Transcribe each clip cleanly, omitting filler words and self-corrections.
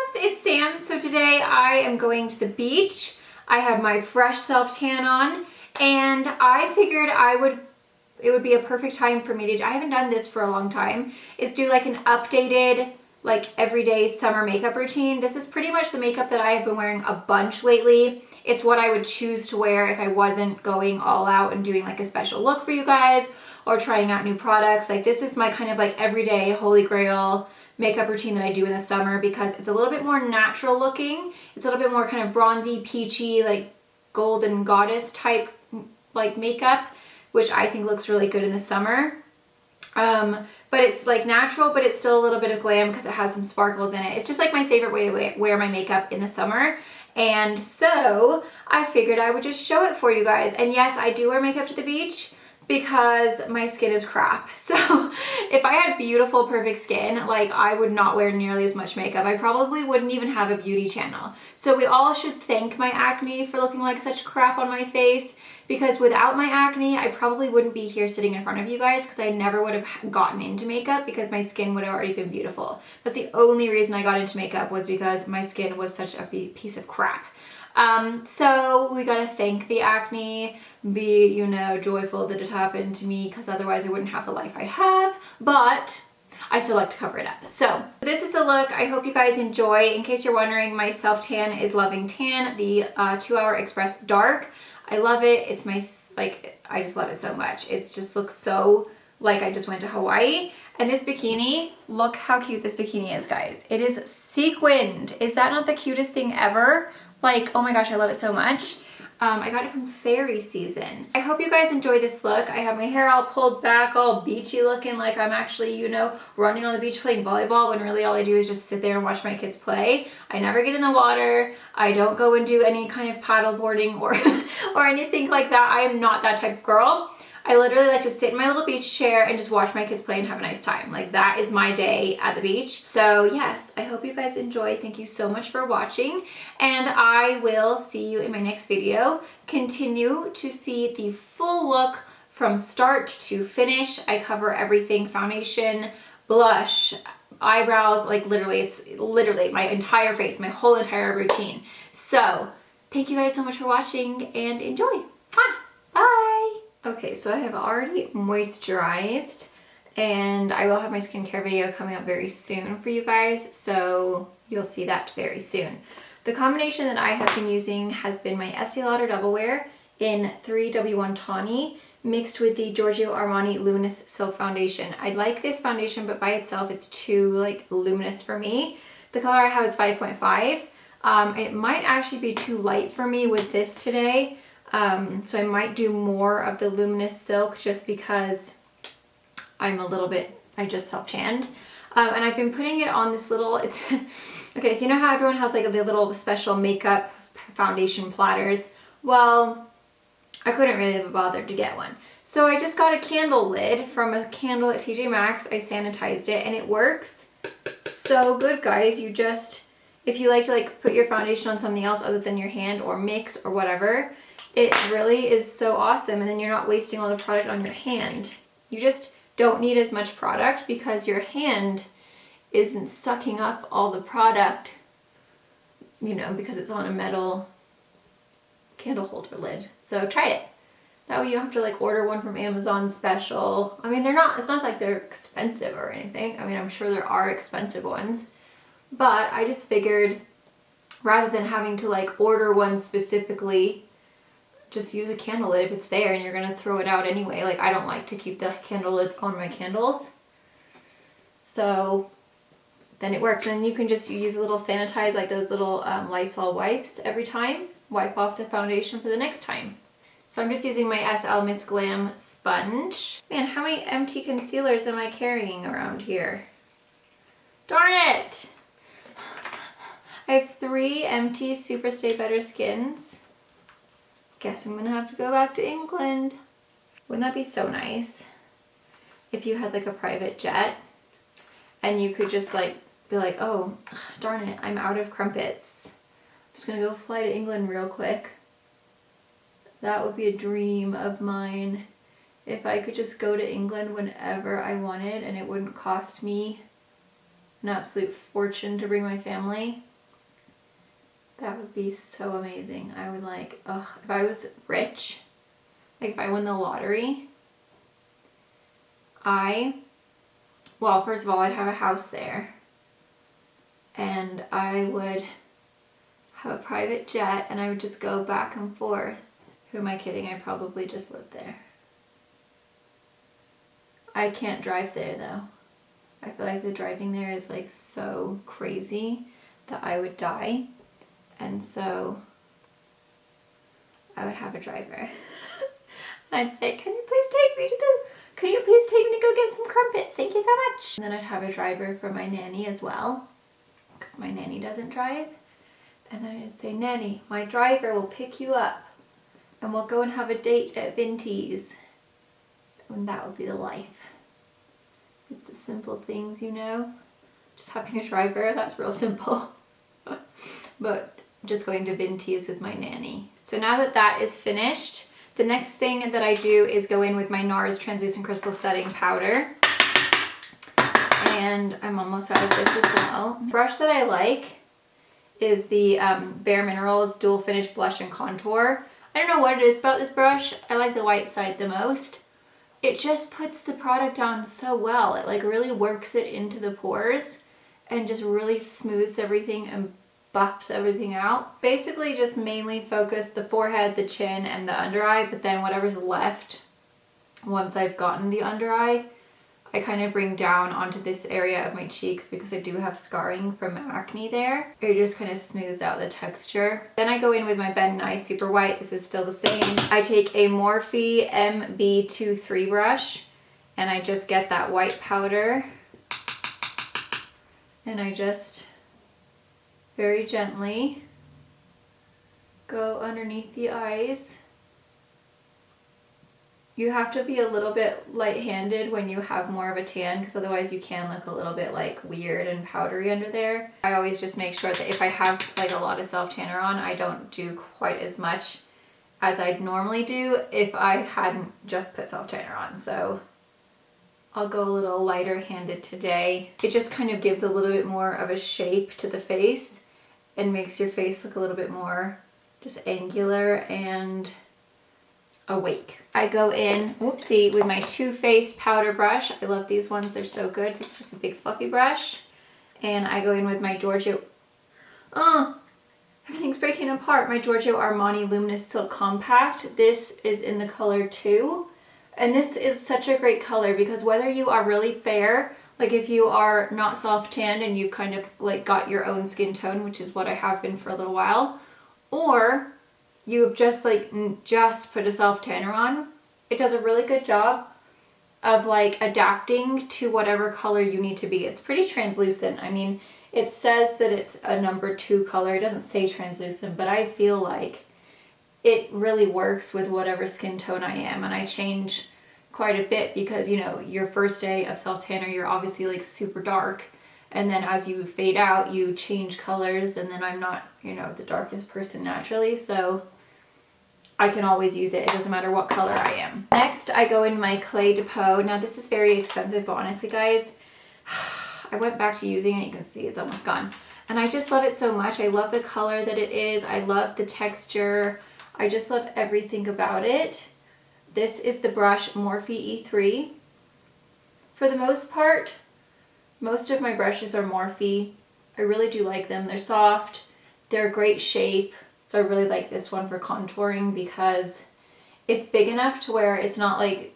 loves, it's Sam. So today I am going to the beach. I have my fresh self tan on and I figured it would be a perfect time for me to, I haven't done this for a long time, is do like an updated like everyday summer makeup routine. This is pretty much the makeup that I have been wearing a bunch lately. It's what I would choose to wear if I wasn't going all out and doing like a special look for you guys or trying out new products. Like this is my kind of like everyday holy grail makeup routine that I do in the summer because it's a little bit more natural looking. It's a little bit more kind of bronzy, peachy, like golden goddess type like makeup, which I think looks really good in the summer. But it's like natural, but it's still a little bit of glam because it has some sparkles in it. It's just like my favorite way to wear my makeup in the summer. And so I figured I would just show it for you guys. And yes, I do wear makeup to the beach because my skin is crap. So if I had beautiful, perfect skin, like I would not wear nearly as much makeup. I probably wouldn't even have a beauty channel. So we all should thank my acne for looking like such crap on my face, because without my acne, I probably wouldn't be here sitting in front of you guys because I never would have gotten into makeup because my skin would have already been beautiful. That's the only reason I got into makeup, was because my skin was such a piece of crap. So we gotta thank the acne, be, you know, joyful that it happened to me because otherwise I wouldn't have the life I have, but I still like to cover it up. So this is the look. I hope you guys enjoy. In case you're wondering, my self tan is Loving Tan, the 2 Hour Express Dark. I love it. It's my, like, I just love it so much. It just looks so like I just went to Hawaii. And this bikini, look how cute this bikini is, guys. It is sequined. Is that not the cutest thing ever? Like, oh my gosh, I love it so much. I got it from Fairy Season. I hope you guys enjoy this look. I have my hair all pulled back, all beachy looking, like I'm actually, you know, running on the beach playing volleyball, when really all I do is just sit there and watch my kids play. I never get in the water. I don't go and do any kind of paddle boarding or, or anything like that. I am not that type of girl. I literally like to sit in my little beach chair and just watch my kids play and have a nice time. Like that is my day at the beach. So yes, I hope you guys enjoy. Thank you so much for watching, and I will see you in my next video. Continue to see the full look from start to finish. I cover everything: foundation, blush, eyebrows, like literally, it's literally my entire face, my whole entire routine. So thank you guys so much for watching and enjoy. Bye. Okay, so I have already moisturized and I will have my skincare video coming up very soon for you guys, so you'll see that very soon. The combination that I have been using has been my Estee Lauder Double Wear in 3W1 Tawny mixed with the Giorgio Armani Luminous Silk Foundation. I like this foundation, but by itself it's too like luminous for me. The color I have is 5.5. It might actually be too light for me with this today. So I might do more of the luminous silk just because I'm a little bit, I just self-tanned. And I've been putting it on this little, it's, okay, so you know how everyone has like the little special makeup foundation platters? Well, I couldn't really have bothered to get one. So I just got a candle lid from a candle at TJ Maxx. I sanitized it and it works so good, guys. You just, if you like to like put your foundation on something else other than your hand or mix or whatever, it really is so awesome, and then you're not wasting all the product on your hand. You just don't need as much product because your hand isn't sucking up all the product, you know, because it's on a metal candle holder lid. So try it. That way you don't have to like order one from Amazon special. I mean, they're not, it's not like they're expensive or anything. I mean, I'm sure there are expensive ones, but I just figured rather than having to like order one specifically, just use a candle lid if it's there and you're gonna throw it out anyway. Like I don't like to keep the candle lids on my candles. So then it works. And you can just use a little sanitize, like those little Lysol wipes every time. Wipe off the foundation for the next time. So I'm just using my SL Miss Glam sponge. Man, how many empty concealers am I carrying around here? Darn it! I have 3 empty Super Stay Better Skins. Guess I'm gonna have to go back to England. Wouldn't that be so nice if you had like a private jet and you could just like be like, oh darn it, I'm out of crumpets, I'm just gonna go fly to England real quick. That would be a dream of mine, if I could just go to England whenever I wanted and it wouldn't cost me an absolute fortune to bring my family. That would be so amazing. I would like, ugh, if I was rich, like if I won the lottery, well, first of all, I'd have a house there. And I would have a private jet and I would just go back and forth. Who am I kidding? I probably just live there. I can't drive there though. I feel like the driving there is like so crazy that I would die. And so I would have a driver. I'd say, can you please take me to go get some crumpets? Thank you so much. And then I'd have a driver for my nanny as well, because my nanny doesn't drive. And then I'd say, Nanny, my driver will pick you up and we'll go and have a date at Vinty's. And that would be the life. It's the simple things, you know. Just having a driver, that's real simple. But just going to Vinty's with my nanny. So now that that is finished, the next thing that I do is go in with my NARS Translucent Crystal Setting Powder. And I'm almost out of this as well. The brush that I like is the Bare Minerals Dual Finish Blush and Contour. I don't know what it is about this brush. I like the white side the most. It just puts the product on so well. It like really works it into the pores and just really smooths everything and buffs everything out. Basically just mainly focus the forehead, the chin, and the under eye, but then whatever's left once I've gotten the under eye, I kind of bring down onto this area of my cheeks because I do have scarring from acne there. It just kind of smooths out the texture. Then I go in with my Nye Super White. This is still the same. I take a Morphe MB23 brush and I just get that white powder and I just very gently go underneath the eyes. You have to be a little bit light-handed when you have more of a tan because otherwise you can look a little bit like weird and powdery under there. I always just make sure that if I have like a lot of self-tanner on, I don't do quite as much as I'd normally do if I hadn't just put self-tanner on. So I'll go a little lighter handed today. It just kind of gives a little bit more of a shape to the face and makes your face look a little bit more just angular and awake. I go in, whoopsie, with my Too Faced powder brush. I love these ones, they're so good. This is just a big fluffy brush. And I go in with my Giorgio, everything's breaking apart. My Giorgio Armani Luminous Silk Compact. This is in the color 2. And this is such a great color because whether you are really fair, like if you are not soft-tanned and you kind of like got your own skin tone, which is what I have been for a little while, or you've just put a self-tanner on, it does a really good job of like adapting to whatever color you need to be. It's pretty translucent. I mean, it says that it's a number 2 color. It doesn't say translucent, but I feel like it really works with whatever skin tone I am. And I change quite a bit because, you know, your first day of self-tanner, you're obviously like super dark. And then as you fade out, you change colors. And then I'm not, you know, the darkest person naturally. So I can always use it. It doesn't matter what color I am. Next, I go in my Clay Depot. Now this is very expensive, but honestly guys, I went back to using it. You can see it's almost gone. And I just love it so much. I love the color that it is. I love the texture. I just love everything about it. This is the brush Morphe E3. For the most part, most of my brushes are Morphe. I really do like them. They're soft. They're a great shape. So I really like this one for contouring because it's big enough to where it's not like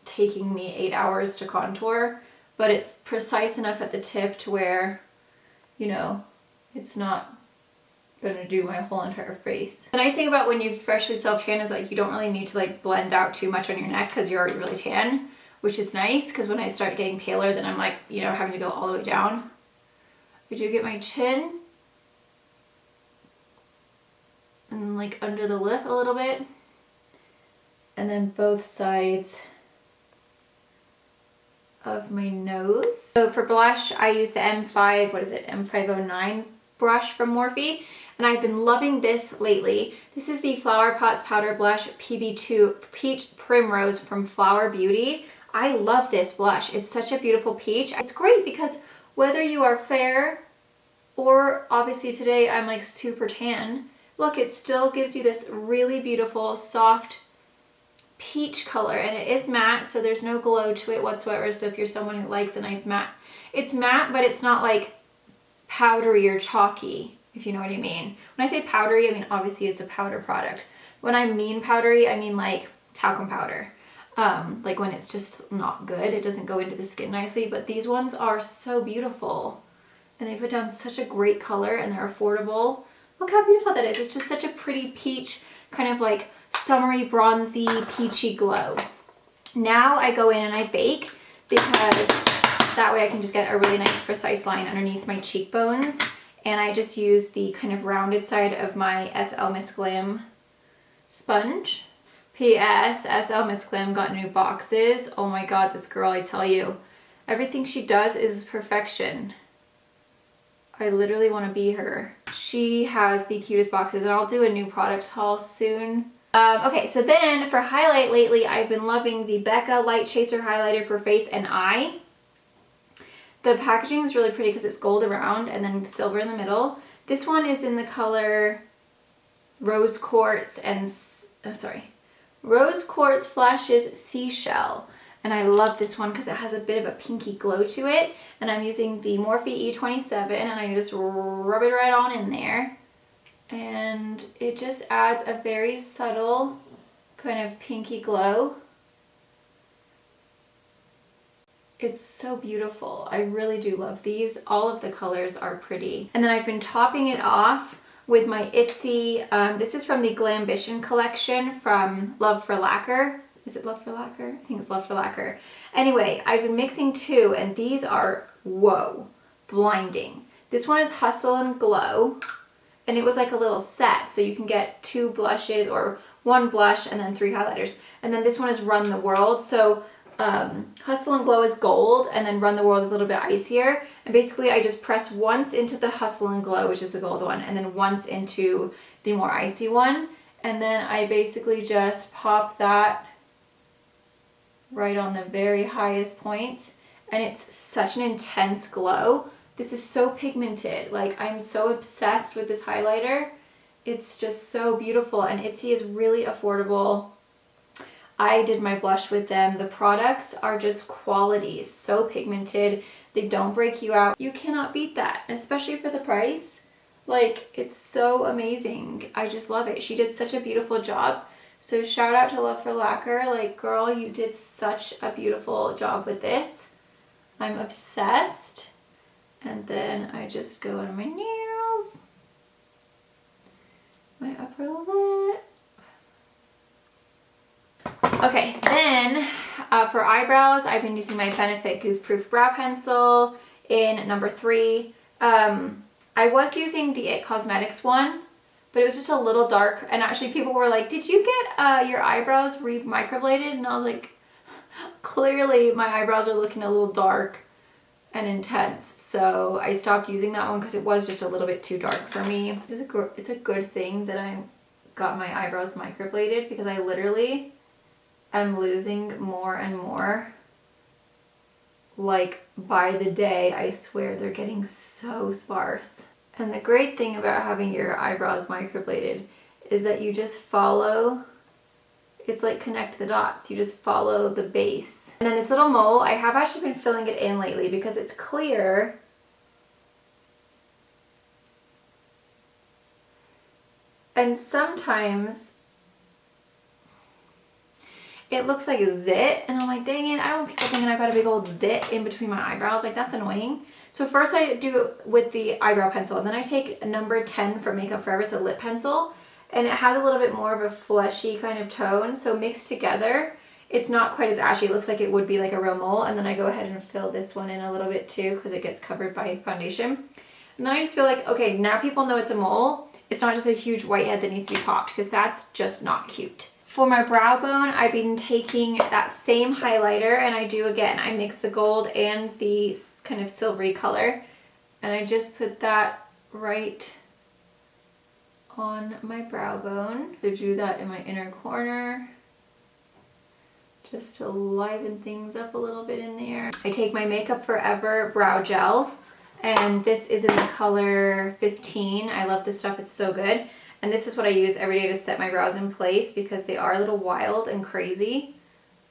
taking me 8 hours to contour, but it's precise enough at the tip to where, you know, it's not gonna do my whole entire face. The nice thing about when you freshly self-tan is like you don't really need to like blend out too much on your neck because you're already really tan, which is nice because when I start getting paler, then I'm like, you know, having to go all the way down. I do get my chin and like under the lip a little bit, and then both sides of my nose. So for blush, I use the M509 brush from Morphe, and I've been loving this lately. This is the Flower Pots Powder Blush PB2 Peach Primrose from Flower Beauty. I love this blush. It's such a beautiful peach. It's great because whether you are fair Or obviously today I'm like super tan. Look, it still gives you this really beautiful, soft peach color, and it is matte, so there's no glow to it whatsoever. So if you're someone who likes a nice matte, it's matte, but it's not like powdery or chalky, if you know what I mean. When I say powdery, I mean obviously it's a powder product. When I mean powdery, I mean like talcum powder. Like when it's just not good, it doesn't go into the skin nicely, but these ones are so beautiful. And they put down such a great color, and they're affordable. Look how beautiful that is. It's just such a pretty peach, kind of like summery, bronzy, peachy glow. Now I go in and I bake, because that way I can just get a really nice precise line underneath my cheekbones. And I just use the kind of rounded side of my SL Miss Glam sponge. P.S. SL Miss Glam got new boxes. Oh my god, this girl, I tell you. Everything she does is perfection. I literally want to be her. She has the cutest boxes, and I'll do a new product haul soon. Okay, so then for highlight lately, I've been loving the Becca Light Chaser Highlighter for face and eye. The packaging is really pretty because it's gold around and then silver in the middle. This one is in the color Rose Quartz and, Rose Quartz Flashes Seashell. And I love this one because it has a bit of a pinky glow to it. And I'm using the Morphe E27, and I just rub it right on in there. And it just adds a very subtle kind of pinky glow. It's so beautiful. I really do love these. All of the colors are pretty. And then I've been topping it off with my Itsy, this is from the Glambition collection from Love for Lacquer. Is it Love for Lacquer? I think it's Love for Lacquer. Anyway, I've been mixing two, and these are, whoa, blinding. This one is Hustle and Glow, and it was like a little set, so you can get 2 blushes or 1 blush and then 3 highlighters. And then this one is Run the World. So Hustle and Glow is gold, and then Run the World is a little bit icier. And basically I just press once into the Hustle and Glow, which is the gold one, and then once into the more icy one. And then I basically just pop that right on the very highest point, and it's such an intense glow. This is so pigmented. Like, I'm so obsessed with this highlighter. It's just so beautiful, and Itsy is really affordable. I did my blush with them. The products are just quality, so pigmented. They don't break you out. You cannot beat that, especially for the price. Like, it's so amazing. I just love it. She did such a beautiful job. So shout out to Love for Lacquer. Like, girl, you did such a beautiful job with this. I'm obsessed. And then I just go on my nails, my upper lip. Okay, then for eyebrows, I've been using my Benefit Goof Proof Brow Pencil in number 3. I was using the IT Cosmetics one, but it was just a little dark, and actually people were like, did you get your eyebrows microbladed? And I was like, clearly my eyebrows are looking a little dark and intense, so I stopped using that one because it was just a little bit too dark for me. It's a good thing that I got my eyebrows microbladed, because I literally am losing more and more. Like, by the day, I swear they're getting so sparse. And the great thing about having your eyebrows microbladed is that you just follow, it's like connect the dots, you just follow the base. And then this little mole, I have actually been filling it in lately because it's clear. And sometimes it looks like a zit, and I'm like, dang it, I don't want people thinking I've got a big old zit in between my eyebrows. Like, that's annoying. So first I do it with the eyebrow pencil, and then I take number 10 from Makeup Forever. It's a lip pencil, and it has a little bit more of a fleshy kind of tone, so mixed together, it's not quite as ashy. It looks like it would be like a real mole. And then I go ahead and fill this one in a little bit too, because it gets covered by foundation. And then I just feel like, okay, now people know it's a mole. It's not just a huge white head that needs to be popped, because that's just not cute. For my brow bone, I've been taking that same highlighter, and I do again, I mix the gold and the kind of silvery color, and I just put that right on my brow bone. So do that in my inner corner, just to liven things up a little bit in there. I take my Makeup Forever brow gel, And this is in the color 15. I love this stuff, it's so good. And this is what I use every day to set my brows in place because they are a little wild and crazy.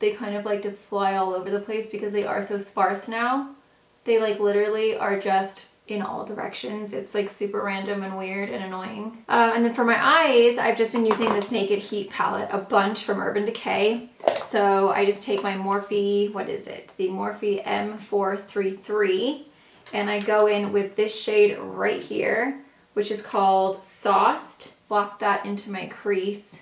They kind of like to fly all over the place because they are so sparse now. They like literally are just in all directions. It's like super random and weird and annoying. And then for my eyes, I've just been using this Naked Heat palette a bunch from Urban Decay. So I just take my Morphe, what is it? The Morphe M433. And I go in with this shade right here, which is called Sauced. Block that into my crease.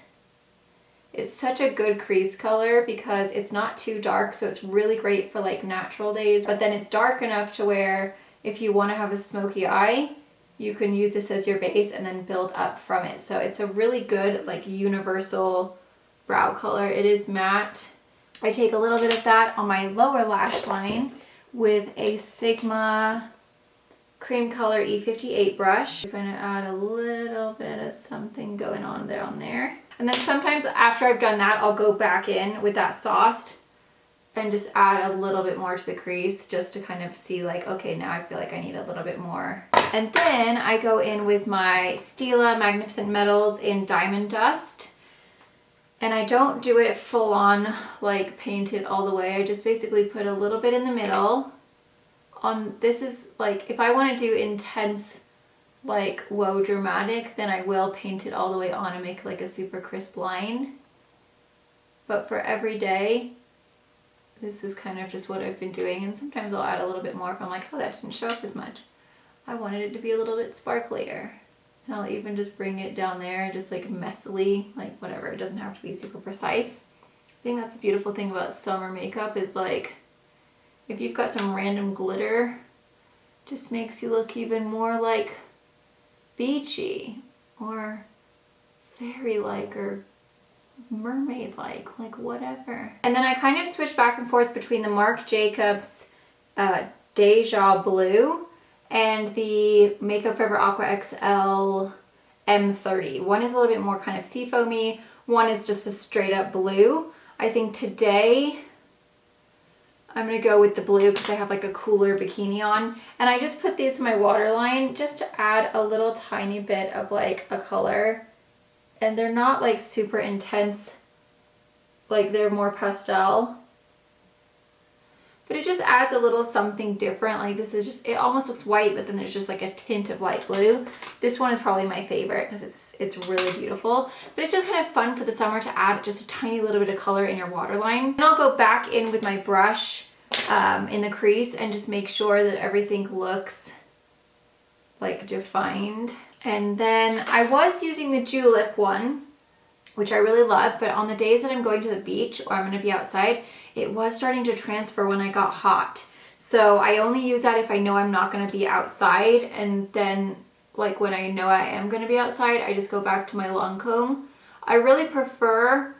It's such a good crease color because it's not too dark, so it's really great for like natural days, but then it's dark enough to where if you want to have a smoky eye, you can use this as your base and then build up from it. So it's a really good like universal brow color. It is matte. I take a little bit of that on my lower lash line with a Sigma cream color E58 brush. We're gonna add a little bit of something going on there. And then sometimes after I've done that, I'll go back in with that Sauced and just add a little bit more to the crease just to kind of see like, okay, now I feel like I need a little bit more. And then I go in with my Stila Magnificent Metals in Diamond Dust. And I don't do it full on, like paint it all the way. I just basically put a little bit in the middle. This is like, if I want to do intense, like whoa dramatic, then I will paint it all the way on and make like a super crisp line. But for every day, this is kind of just what I've been doing. And sometimes I'll add a little bit more if I'm like, oh, that didn't show up as much. I wanted it to be a little bit sparklier. And I'll even just bring it down there and just like messily, like whatever. It doesn't have to be super precise. I think that's the beautiful thing about summer makeup is like, if you've got some random glitter, it just makes you look even more like beachy or fairy-like or mermaid-like, like whatever. And then I kind of switch back and forth between the Marc Jacobs Deja Blue and the Makeup Forever Aqua XL M30. One is a little bit more kind of seafoamy, one is just a straight up blue. I think today I'm gonna go with the blue because I have like a cooler bikini on. And I just put these in my waterline just to add a little tiny bit of like a color. And they're not like super intense, like they're more pastel. But it just adds a little something different. Like this is just, it almost looks white, but then there's just like a tint of light blue. This one is probably my favorite because it's really beautiful. But it's just kind of fun for the summer to add just a tiny little bit of color in your waterline. And I'll go back in with my brush in the crease and just make sure that everything looks like defined. And then I was using the Julep one, which I really love, but on the days that I'm going to the beach or I'm going to be outside, it was starting to transfer when I got hot. So I only use that if I know I'm not going to be outside, and then like when I know I am going to be outside, I just go back to my Lancome. I really prefer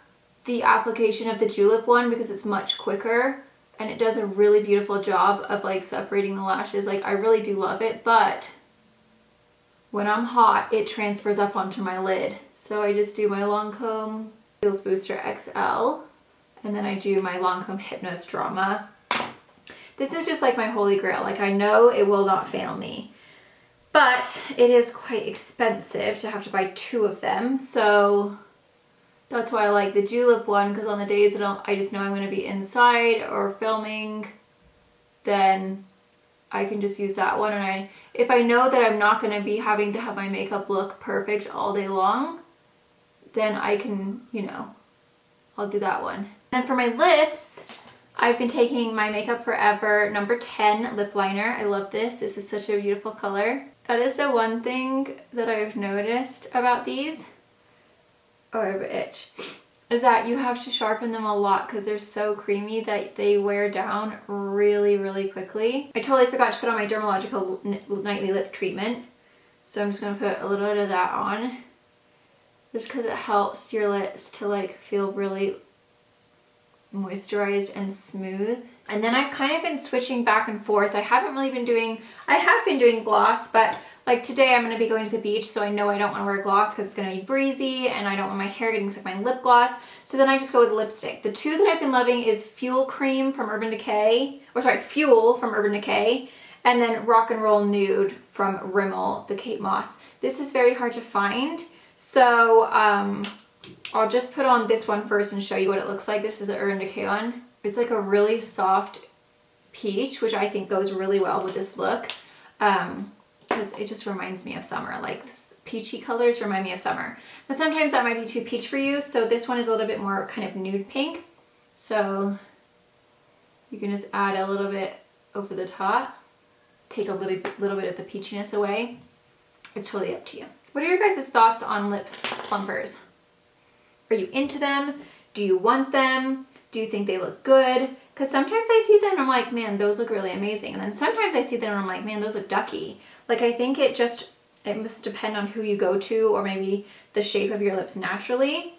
the application of the Julep one because it's much quicker and it does a really beautiful job of like separating the lashes. Like I really do love it, but when I'm hot, it transfers up onto my lid. So I just do my Lancome Heels Booster XL, and then I do my Lancome Hypnose Drama. This is just like my holy grail. Like I know it will not fail me, but it is quite expensive to have to buy 2 of them. So that's why I like the Julep one, because on the days that I just know I'm going to be inside or filming, then I can just use that one. And if I know that I'm not going to be having to have my makeup look perfect all day long, then I can, you know, I'll do that one. And for my lips, I've been taking my Makeup Forever number 10 lip liner. I love this. This is such a beautiful color. That is the one thing that I've noticed about these. Oh, I have an itch. Is that you have to sharpen them a lot because they're so creamy that they wear down really, really quickly. I totally forgot to put on my Dermalogical Nightly Lip Treatment. So I'm just going to put a little bit of that on. Just because it helps your lips to like feel really moisturized and smooth. And then I've kind of been switching back and forth. I have been doing gloss, but like today I'm going to be going to the beach, so I know I don't want to wear gloss because it's going to be breezy and I don't want my hair getting stuck in my lip gloss. So then I just go with lipstick. The 2 that I've been loving is Fuel from Urban Decay, And then Rock and Roll Nude from Rimmel, the Kate Moss. This is very hard to find, so I'll just put on this one first and show you what it looks like. This is the Urban Decay one. It's like a really soft peach, which I think goes really well with this look, because it just reminds me of summer. Like, this peachy colors remind me of summer. But sometimes that might be too peach for you, so this one is a little bit more kind of nude pink. So you can just add a little bit over the top, take a little bit of the peachiness away. It's totally up to you. What are your guys' thoughts on lip plumpers? Are you into them? Do you want them? Do you think they look good? Because sometimes I see them and I'm like, man, those look really amazing. And then sometimes I see them and I'm like, man, those look ducky. Like, I think it must depend on who you go to, or maybe the shape of your lips naturally.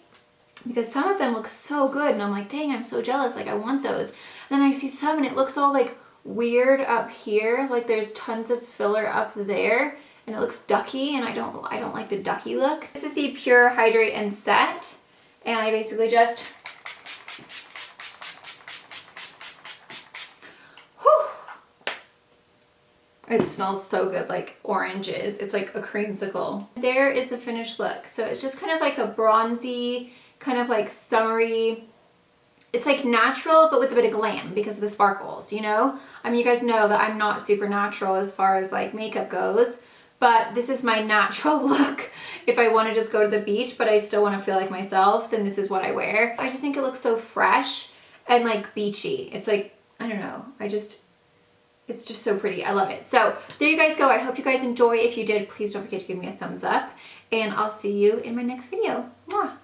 Because some of them look so good and I'm like, dang, I'm so jealous. Like, I want those. And then I see some and it looks all like weird up here. Like, there's tons of filler up there and it looks ducky, and I don't like the ducky look. This is the Pure Hydrate and Set. And I basically just, it smells so good, like oranges. It's like a creamsicle. There is the finished look. So it's just kind of like a bronzy, kind of like summery. It's like natural, but with a bit of glam because of the sparkles, you know? I mean, you guys know that I'm not super natural as far as like makeup goes, but this is my natural look. If I want to just go to the beach, but I still want to feel like myself, then this is what I wear. I just think it looks so fresh and like beachy. It's like, I don't know. It's just so pretty. I love it. So there you guys go. I hope you guys enjoy. If you did, please don't forget to give me a thumbs up, and I'll see you in my next video. Mwah.